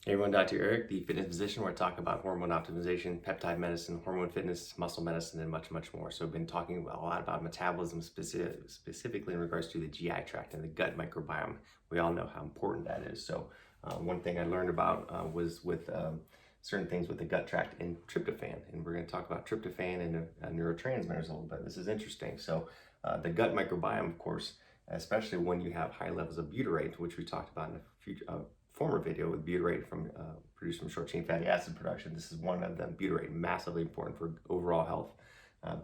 Hey everyone, Dr. Eric, the fitness physician, where I talk about hormone optimization, peptide medicine, hormone fitness, muscle medicine, and much, much more. So I've been talking a lot about metabolism specifically in regards to the GI tract and the gut microbiome. We all know how important that is. So one thing I learned about was with certain things with the gut tract and tryptophan. And we're going to talk about tryptophan and neurotransmitters a little bit. This is interesting. So the gut microbiome, of course, especially when you have high levels of butyrate, which we talked about in a future former video with butyrate from produced from short chain fatty acid production. This is one of them. Butyrate, massively important for overall health.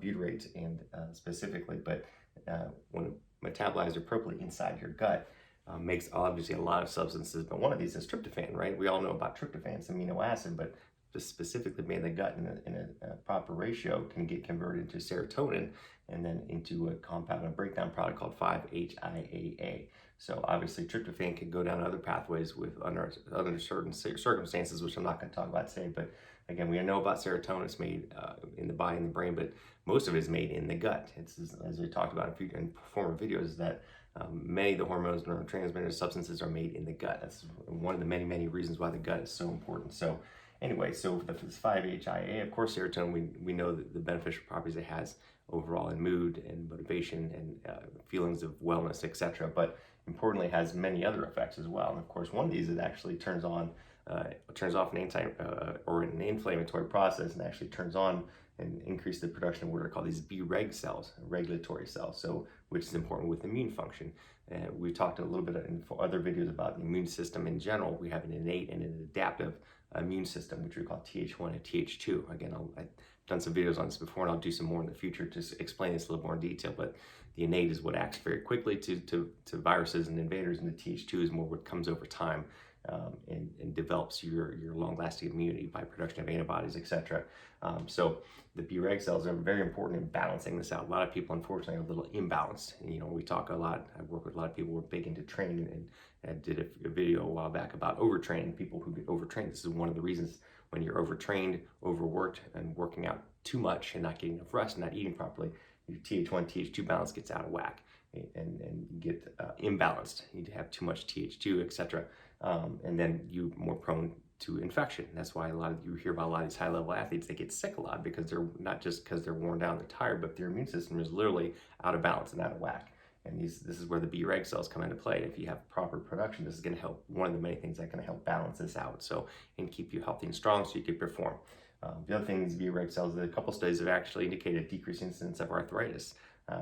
Butyrate and specifically, but when metabolized appropriately inside your gut, makes obviously a lot of substances, but one of these is tryptophan, right? We all know about tryptophan, it's amino acid, but just specifically made in the gut in a proper ratio can get converted into serotonin and then into a compound, a breakdown product called 5-HIAA. So obviously tryptophan can go down other pathways with under certain circumstances, which I'm not going to talk about today. But again, we know about serotonin. It's made in the body and the brain, but most of it is made in the gut. It's as we talked about in former videos that many of the hormones, neurotransmitters, substances are made in the gut. That's one of the many, many reasons why the gut is so important. So anyway, so this 5-HIAA, of course, serotonin, we know that the beneficial properties it has overall in mood and motivation and feelings of wellness, etc. But importantly, it has many other effects as well. And of course, one of these is actually turns off an inflammatory process and actually turns on and increase the production of what are called these B-reg cells, regulatory cells, so which is important with immune function. And we talked a little bit in other videos about the immune system in general. We have an innate and an adaptive immune system, which we call Th1 and Th2. Again, I've done some videos on this before, and I'll do some more in the future to explain this a little more in detail. But the innate is what acts very quickly to viruses and invaders, and the Th2 is more what comes over time and develops your long-lasting immunity by production of antibodies, etc. So the B-reg cells are very important in balancing this out. A lot of people, unfortunately, are a little imbalanced. And, we talk a lot. I work with a lot of people who are big into training, and I did a video a while back about overtraining, people who get overtrained. This is one of the reasons when you're overtrained, overworked, and working out too much and not getting enough rest and not eating properly, your Th1, Th2 balance gets out of whack and you get imbalanced. You have too much Th2, etc. And then you're more prone to infection. That's why you hear about a lot of these high-level athletes, they get sick a lot because they're not just because they're worn down, they're tired, but their immune system is literally out of balance and out of whack. And this is where the B-reg cells come into play. If you have proper production, this is going to help, one of the many things that can help balance this out, and keep you healthy and strong so you can perform. The other thing is B-reg cells, a couple studies have actually indicated a decreased incidence of arthritis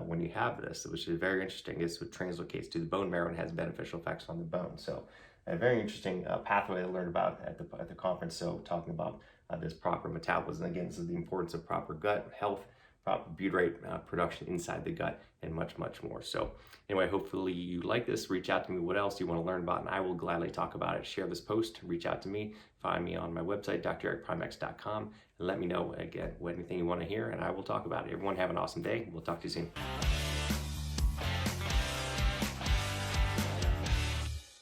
when you have this, which is very interesting. It translocates to the bone marrow and has beneficial effects on the bone. So a very interesting pathway I learned about at the conference. So talking about this proper metabolism. Again, this is the importance of proper gut health, proper butyrate production inside the gut, and much, much more. So anyway, hopefully you like this. Reach out to me. What else you want to learn about, and I will gladly talk about it. Share this post. Reach out to me. Find me on my website, drericprimex.com, and let me know, again, anything you want to hear, and I will talk about it. Everyone have an awesome day. We'll talk to you soon.